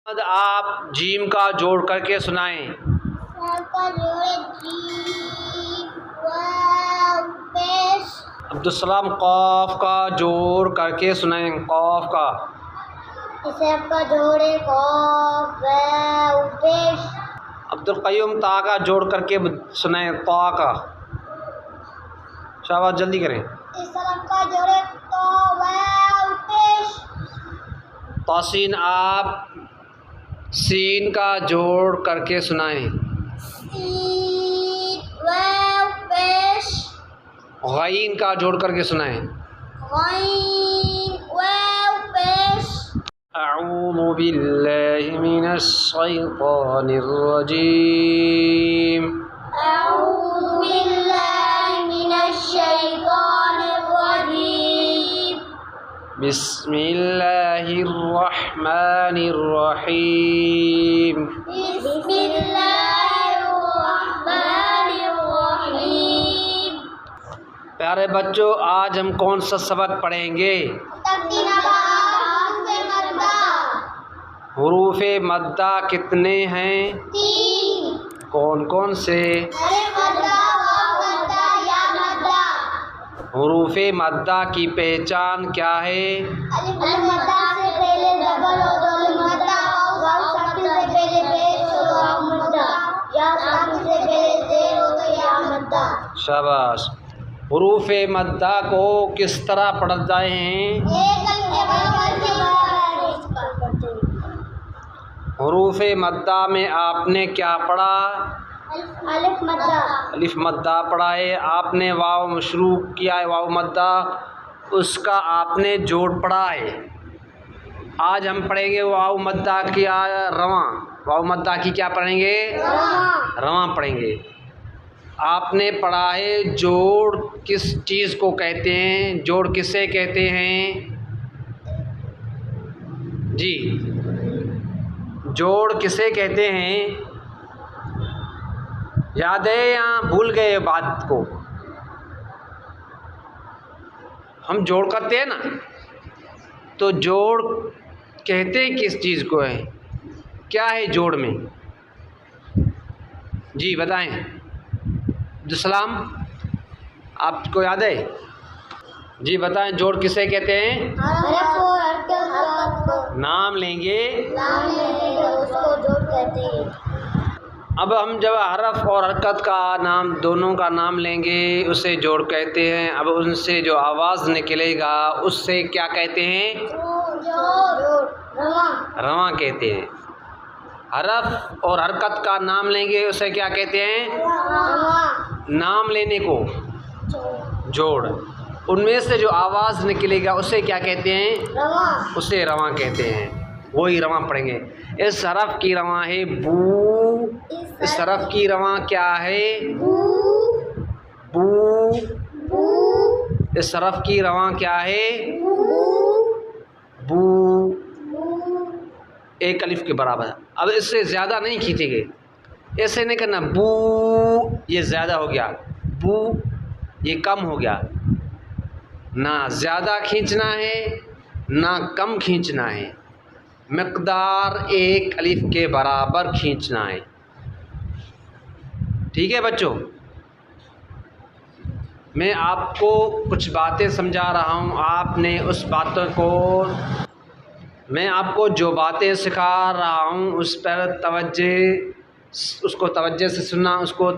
आप जीम का जोड़ करके सुनाएं। अब्दुलसलाम कौफ का जोड़ करके सुनाएं। कौफ का जोड़ है कौफ पेश। अब्दुल क़य्यूम ता का जोड़ करके सुनाएं। ता का शाबाश जल्दी करें। का जोड़ है पेश। तौसीन आप सीन का जोड़ करके सुनाएं। पेश। गईन का जोड़ करके सुनाएं। पेश। अऊज़ु बिल्लाहि मिनश शैतानिर रजीम। अऊज़ु बिल्लाहि मिनश शैतानिर रजीम। बिस्मिल्लाहिर रहमानिर रहीम। बिस्मिल्लाहिर रहमानिर रहीम। प्यारे बच्चों, आज हम कौन सा सबक पढ़ेंगे? हुरूफ़े मद्दा कितने हैं? 3। कौन कौन से? हुरूफ़े मद्दा की पहचान क्या है? शाबाश। हुरूफ़े मद्दा को किस तरह पढ़ते हैं? हुरूफ़े मद्दा में आपने क्या पढ़ा? अलिफ मद्दा पढ़ा है आपने। वाव मशरू किया है, वाव मद्दा, उसका आपने जोड़ पढ़ा है। आज हम पढ़ेंगे वाव मद्दा की रवां। वाव मद्दा की क्या पढ़ेंगे? रवां पढ़ेंगे। आपने पढ़ा है जोड़ किस चीज़ को कहते हैं? जोड़ किसे कहते हैं जी? जोड़ किसे कहते हैं? याद है या भूल गए बात को? हम जोड़ करते हैं ना, तो जोड़ कहते हैं किस चीज़ को है? क्या है जोड़ में? जी बताएं। अब्दुलसलाम आपको याद है? जी बताएं, जोड़ किसे कहते हैं? नाम लेंगे उसको जोड़ कहते हैं। अब हम जब हरफ और हरकत का नाम, दोनों का नाम लेंगे, उसे जोड़ कहते हैं। अब उनसे जो आवाज़ निकलेगा उससे क्या कहते हैं? रवां कहते हैं। हरफ और हरकत का नाम लेंगे, उसे क्या कहते हैं? नाम लेने को जोड़। उनमें से जो आवाज़ निकलेगा उसे क्या कहते हैं? उसे रवां कहते हैं। वही रवां पढ़ेंगे। इस हरफ की रवां है बू। इस हरफ की रवां क्या है? बू। इस हरफ की रवां क्या है? बू। एक अलिफ के बराबर। अब इससे ज़्यादा नहीं खींचेंगे, ऐसे नहीं करना। बू ये ज़्यादा हो गया, बू ये कम हो गया। ना ज़्यादा खींचना है ना कम खींचना है, मिक़दार एक अलिफ के बराबर खींचना है। ठीक है बच्चों, मैं आपको कुछ बातें समझा रहा हूँ, आपने उस बातों को, मैं आपको जो बातें सिखा रहा हूँ उस पर उसको तवज्जो से सुनना, उसको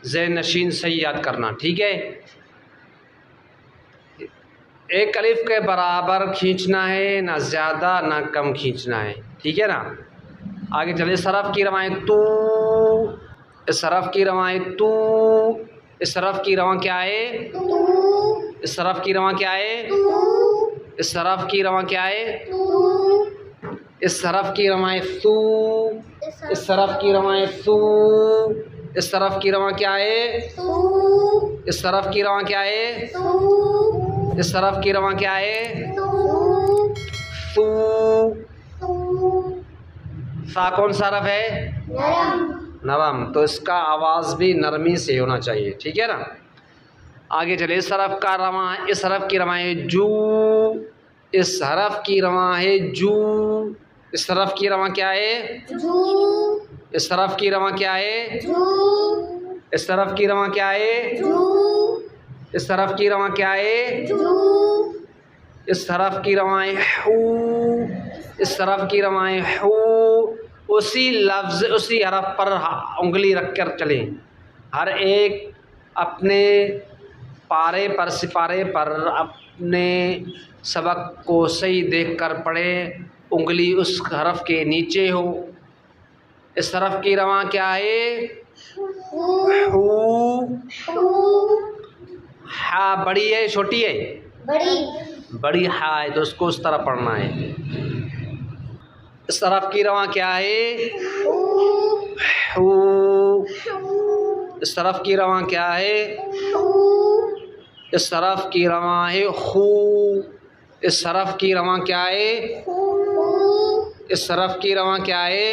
ज़हन नशीन सही याद करना। ठीक है? एक अलिफ के बराबर खींचना है, ना ज़्यादा ना कम खींचना है। ठीक है ना? आगे चलिए। इस हरफ की रवाएं तू। इस हरफ की रवाएं तू। इस हरफ की रवां क्या है? इस हरफ की रवां क्या है? इस हरफ की रवां क्या है? इस हरफ की रवाएं सू। इस हरफ की रवाएं सू। इस हरफ की रवां क्या है? इस हरफ की रवां क्या है? इस हरफ की रवां क्या है? सू। सा कौन सा हरफ है? नरम। तो इसका आवाज़ भी नरमी से होना चाहिए। ठीक है ना? आगे चले। इस हरफ का रवां, इस हरफ की रवां है जू। इस हरफ की रवां है जू। इस तरफ की रवां क्या है? जू इस तरफ की रवां क्या है? जू इस तरफ की रवां क्या है? जू इस तरफ की रवां क्या है? जू इस तरफ की रवाएं हू, इस तरफ की रवाएं हू। उसी लफ्ज़ उसी हरफ पर उंगली रख कर चलें। हर एक अपने पारे पर सिपारे पर अपने सबक को सही देख कर पढ़ें। उंगली उस हरफ के नीचे हो। इस तरफ की रवां क्या है? हू। हा बड़ी है छोटी है? बड़ी बड़ी हा है तो उसको उस तरफ पढ़ना है। इस तरफ की रवां क्या है? हू। इस तरफ की रवां क्या है? इस तरफ की रवां है हू। इस तरफ की रवां क्या है? इस तरफ की रवां क्या है?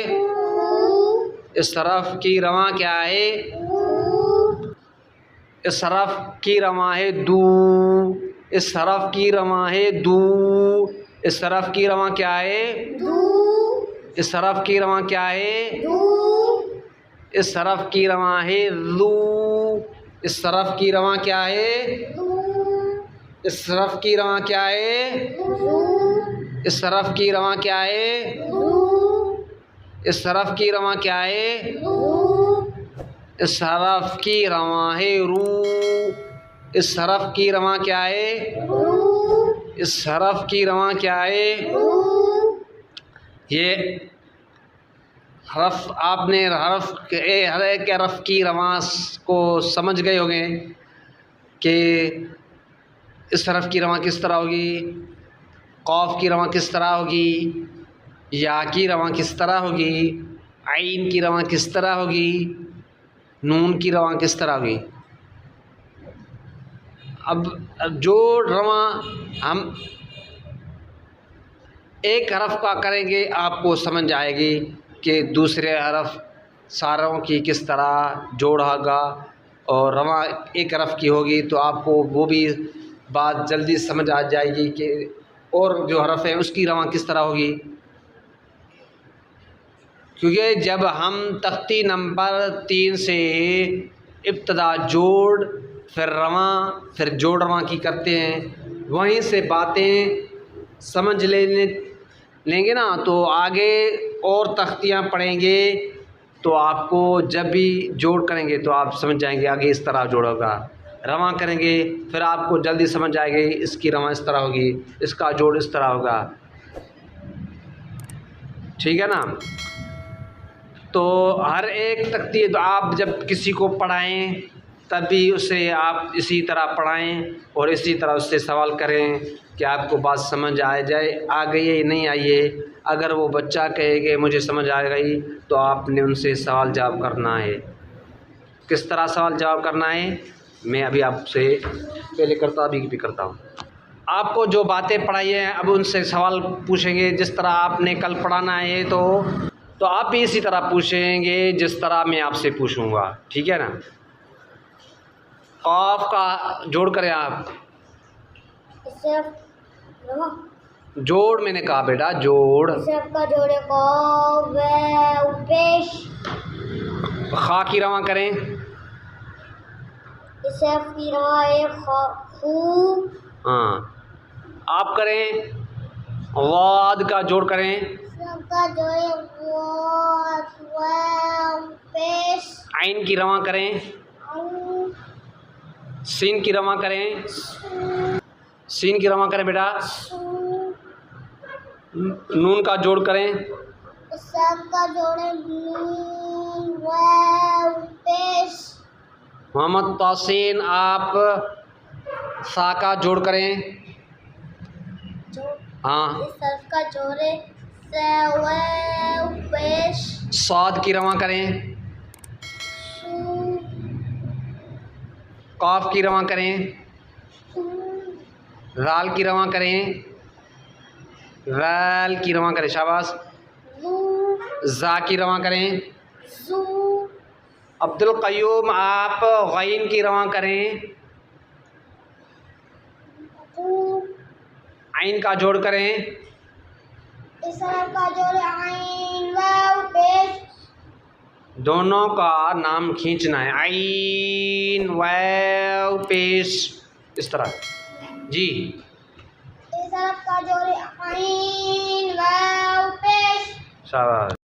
इस तरफ की रवां क्या है? इस तरफ की रवां है दू। इस तरफ की रवां है दू। इस तरफ की रवां क्या है? इस तरफ की रवां क्या है? इस तरफ की रवां है लू। इस तरफ की रवां क्या है? इस तरफ की रवां क्या है? इस तरफ की रवां क्या है? इस तरफ की रवां क्या है? इस तरफ की रवां है रू। इस तरफ की रवां क्या है? इस तरफ की रवां क्या है? ये हरफ आपने हर एक हरफ की रवां को समझ गए होंगे कि इस तरफ की रवां किस तरह होगी, कौफ की रवां किस तरह होगी, या की रवां किस तरह होगी, आइन की रवां किस तरह होगी, नून की रवां किस तरह होगी। अब जो रवां हम एक हरफ का करेंगे आपको समझ आएगी कि दूसरे हरफ सारों की किस तरह जोड़ होगा, और रवां एक हरफ की होगी तो आपको वो भी बात जल्दी समझ आ जाएगी कि और जो हरफ है उसकी रवां किस तरह होगी। क्योंकि जब हम तख्ती नंबर 3 से इब्तदा जोड़ फिर रवां फिर जोड़ रवां की करते हैं, वहीं से बातें समझ लेंगे ना तो आगे और तख्तियाँ पढ़ेंगे तो आपको जब भी जोड़ करेंगे तो आप समझ जाएंगे आगे इस तरह जोड़ होगा। रवां करेंगे फिर आपको जल्दी समझ आएगी इसकी रवां इस तरह होगी, इसका जोड़ इस तरह होगा। ठीक है ना। तो हर एक तख्ती तो आप जब किसी को पढ़ाएं तभी उसे आप इसी तरह पढ़ाएं और इसी तरह उससे सवाल करें कि आपको बात समझ आ जाए, आ गई है नहीं आई है। अगर वो बच्चा कहे कि मुझे समझ आ गई तो आपने उनसे सवाल जवाब करना है। किस तरह सवाल जवाब करना है मैं अभी आपसे पहले करता अभी भी करता हूँ। आपको जो बातें पढ़ाई हैं अब उनसे सवाल पूछेंगे जिस तरह आपने कल पढ़ाना है तो आप भी इसी तरह पूछेंगे जिस तरह मैं आपसे पूछूंगा। ठीक है ना। कॉफ का जोड़ करें आप। जोड़ मैंने कहा बेटा जोड़। सबका जोड़े कॉफ वाव पेश। खा की रवां करें। इसफ की रवां है खू। हाँ आप करें। वाद का जोड़ करें। सबका जोड़े वाव पेश। आइन की रवां करें। सीन की रवां करें। सीन की रवां करें बेटा। नून का जोड़ करें। सबका जोड़े नून वाव पेश। मोहम्मद तौसीन आप सा का जोड़ करें। हाँ सबका जोड़े वाव पेश। साद की रवां करें। काफ की रवां करें। राल की रवां करें। वैल की रवां करें शाबाश। जा की रवां करें। अब्दुल क़य्यूम आप गैन की रवां करें। आइन का जोड़ करें। इस हरफ का जोर आइन वाव पेश। दोनों का नाम खींचना है, आइन वाव पेश, इस तरह जी। इस हरफ का जोर आइन वाव पेश। शाबाश।